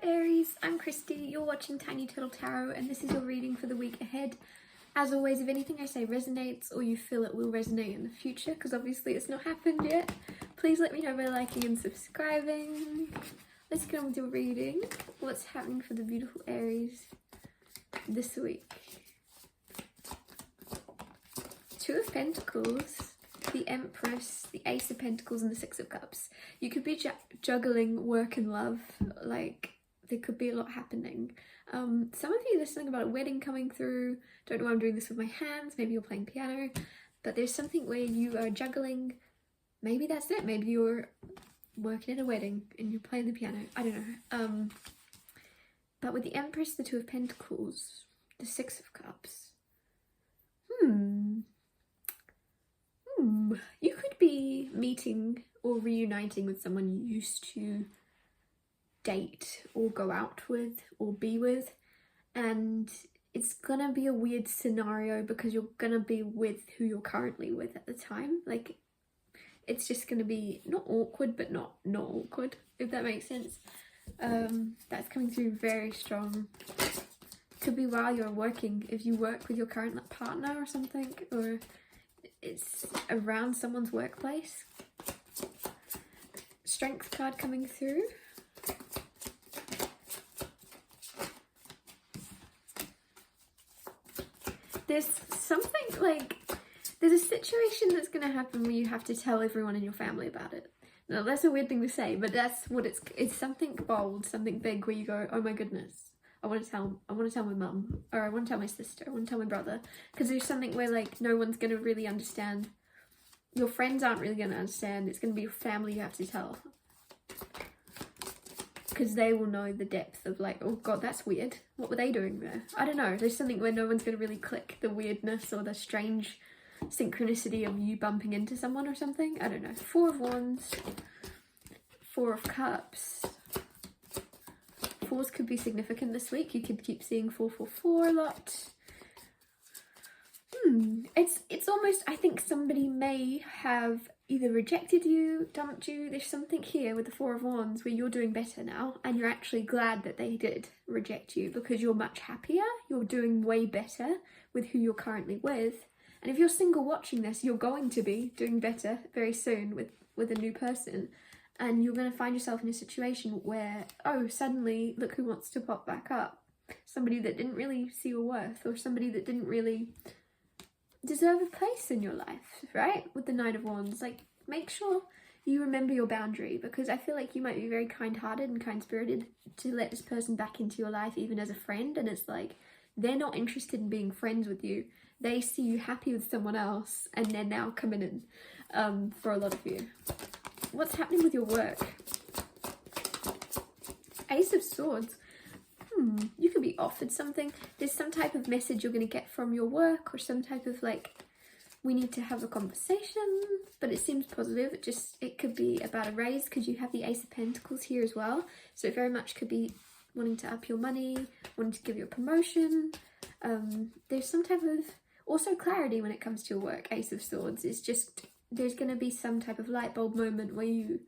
Aries, I'm Christy, you're watching Tiny Turtle Tarot and this is your reading for the week ahead. As always, if anything I say resonates or you feel it will resonate in the future, because obviously it's not happened yet, please let me know by liking and subscribing. Let's get on with your reading. What's happening for the beautiful Aries this week? Two of Pentacles, the Empress, the Ace of Pentacles and the Six of Cups. You could be juggling work and love, like there could be a lot happening. Some of you, there's something about a wedding coming through. Don't know why I'm doing this with my hands, maybe you're playing piano, but there's something where you are juggling. Maybe that's it, maybe you're working at a wedding and you're playing the piano, I don't know. But with the Empress, the Two of Pentacles, the Six of Cups, you could be meeting or reuniting with someone you used to date or go out with or be with, and it's gonna be a weird scenario because you're gonna be with who you're currently with at the time. Like, it's just gonna be not awkward but not awkward, if that makes sense. That's coming through very strong. Could be while you're working, if you work with your current partner or something, or it's around someone's workplace. Strength card coming through. There's something like, there's a situation that's going to happen where you have to tell everyone in your family about it. Now that's a weird thing to say, but that's what it's something bold, something big where you go, oh my goodness, I want to tell my mum, or I want to tell my sister, I want to tell my brother, because there's something where like no one's going to really understand. Your friends aren't really going to understand. It's going to be your family you have to tell, because they will know the depth of like, oh god, that's weird, what were they doing there? I don't know, there's something where no one's going to really click the weirdness or the strange synchronicity of you bumping into someone or something. I don't know. Four of Wands, Four of Cups. Fours could be significant this week. You could keep seeing 444 a lot. It's almost, I think somebody may have either rejected you, dumped you. There's something here with the Four of Wands where you're doing better now and you're actually glad that they did reject you because you're much happier. You're doing way better with who you're currently with. And if you're single watching this, you're going to be doing better very soon with a new person. And you're going to find yourself in a situation where, oh, suddenly, look who wants to pop back up. Somebody that didn't really see your worth, or somebody that didn't really deserve a place in your life, right? With the Knight of Wands, like, make sure you remember your boundary, because I feel like you might be very kind-hearted and kind-spirited to let this person back into your life, even as a friend, and it's like, they're not interested in being friends with you. They see you happy with someone else, and they're now coming in for a lot of you. What's happening with your work? Ace of Swords. You could be offered something. There's some type of message you're going to get from your work, or some type of like, we need to have a conversation, but it seems positive. It could be about a raise, because you have the Ace of Pentacles here as well. So it very much could be wanting to up your money, wanting to give you a promotion. There's some type of also clarity when it comes to your work. Ace of Swords is just, there's going to be some type of light bulb moment where you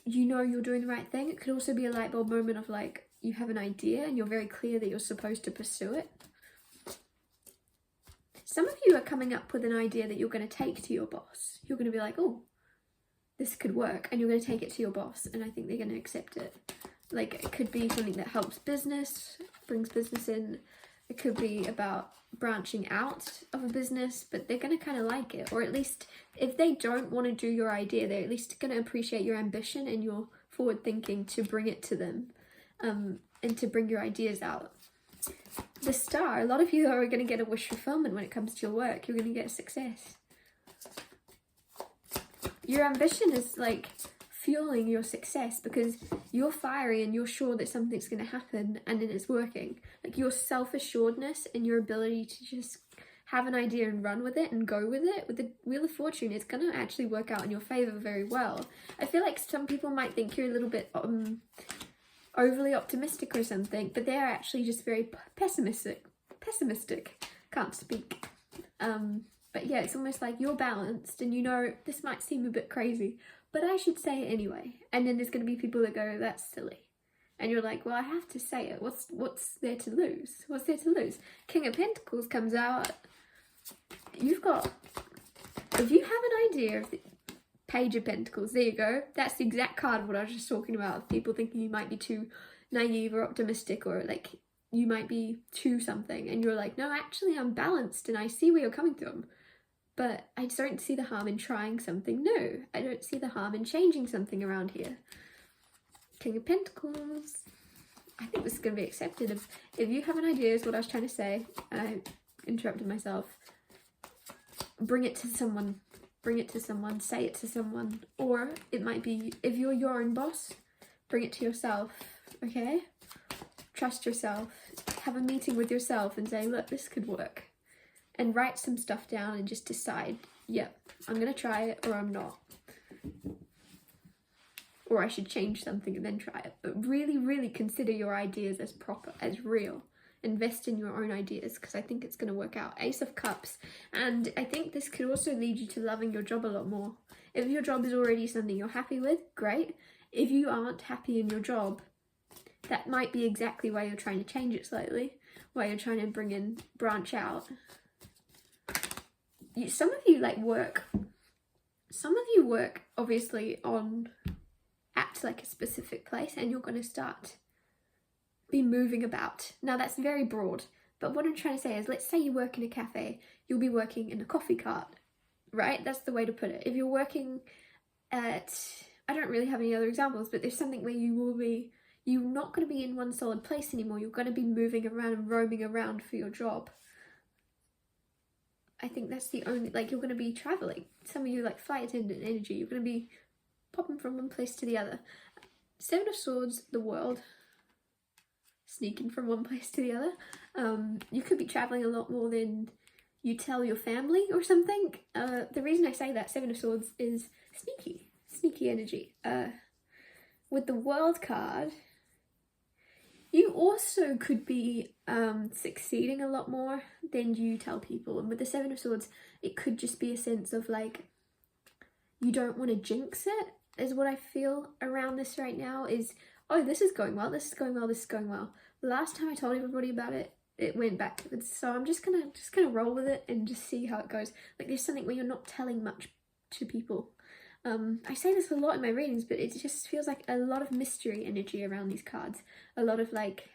know you're doing the right thing. It could also be a light bulb moment of like, you have an idea and you're very clear that you're supposed to pursue it. Some of you are coming up with an idea that you're going to take to your boss. You're going to be like, oh, this could work, and you're going to take it to your boss, and I think they're going to accept it. Like, it could be something that helps business, brings business in. It could be about branching out of a business, but they're going to kind of like it. Or at least, if they don't want to do your idea, they're at least going to appreciate your ambition and your forward thinking to bring it to them, and to bring your ideas out. The Star, a lot of you are going to get a wish fulfillment when it comes to your work. You're going to get success. Your ambition is like fueling your success because you're fiery and you're sure that something's going to happen, and then it's working. Like, your self-assuredness and your ability to just have an idea and run with it and go with it, with the Wheel of Fortune, it's going to actually work out in your favor very well. I feel like some people might think you're a little bit overly optimistic or something, but they're actually just very pessimistic. Can't speak. But yeah, it's almost like you're balanced, and you know, this might seem a bit crazy, but I should say it anyway. And then there's going to be people that go, that's silly. And you're like, well, I have to say it. What's there to lose? What's there to lose? King of Pentacles comes out. You've got, if you have an idea of the Page of Pentacles, there you go. That's the exact card of what I was just talking about. People thinking you might be too naive or optimistic, or like you might be too something. And you're like, no, actually I'm balanced and I see where you're coming from. But I don't see the harm in trying something new. I don't see the harm in changing something around here. King of Pentacles. I think this is going to be accepted. If you have an idea is what I was trying to say. I interrupted myself. Bring it to someone. Bring it to someone. Say it to someone. Or it might be, if you're your own boss, bring it to yourself. Okay? Trust yourself. Have a meeting with yourself and say, look, this could work. And write some stuff down and just decide, yep, I'm going to try it or I'm not. Or I should change something and then try it. But really, really consider your ideas as proper, as real. Invest in your own ideas, because I think it's going to work out. Ace of Cups. And I think this could also lead you to loving your job a lot more. If your job is already something you're happy with, great. If you aren't happy in your job, that might be exactly why you're trying to change it slightly. Why you're trying to branch out. Some of you work obviously at like a specific place, and you're going to be moving about. Now that's very broad, but what I'm trying to say is, let's say you work in a cafe, you'll be working in a coffee cart, right? That's the way to put it. If you're working at, I don't really have any other examples, but there's something where you're not going to be in one solid place anymore. You're going to be moving around and roaming around for your job. I think that's the only, like, you're going to be traveling. Some of you like flight attendant energy, you're going to be popping from one place to the other. Seven of Swords, the world, sneaking from one place to the other. You could be traveling a lot more than you tell your family or something. The reason I say that, Seven of Swords, is sneaky energy. With the World card, you also could be succeeding a lot more than you tell people. And with the Seven of Swords, it could just be a sense of like, you don't want to jinx it, is what I feel around this right now. Is, oh, this is going well, this is going well, this is going well. The last time I told everybody about it, it went backwards. So I'm just gonna roll with it and just see how it goes. Like, there's something where you're not telling much to people. I say this a lot in my readings, but it just feels like a lot of mystery energy around these cards. A lot of like,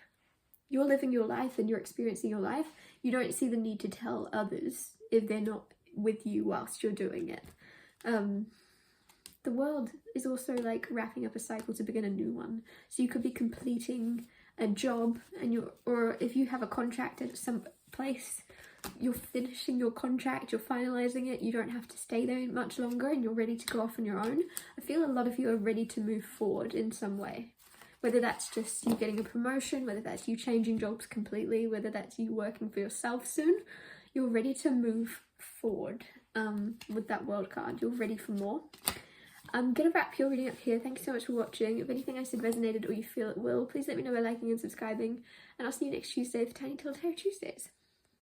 you're living your life and you're experiencing your life. You don't see the need to tell others if they're not with you whilst you're doing it. The World is also like wrapping up a cycle to begin a new one. So you could be completing a job, and or if you have a contract at some place, you're finishing your contract, you're finalizing it, you don't have to stay there much longer and you're ready to go off on your own. I feel a lot of you are ready to move forward in some way. Whether that's just you getting a promotion, whether that's you changing jobs completely, whether that's you working for yourself soon, you're ready to move forward with that World card. You're ready for more. I'm going to wrap your reading up here. Thank you so much for watching. If anything I said resonated or you feel it will, please let me know by liking and subscribing. And I'll see you next Tuesday for Tiny Tale Tarot Tuesdays.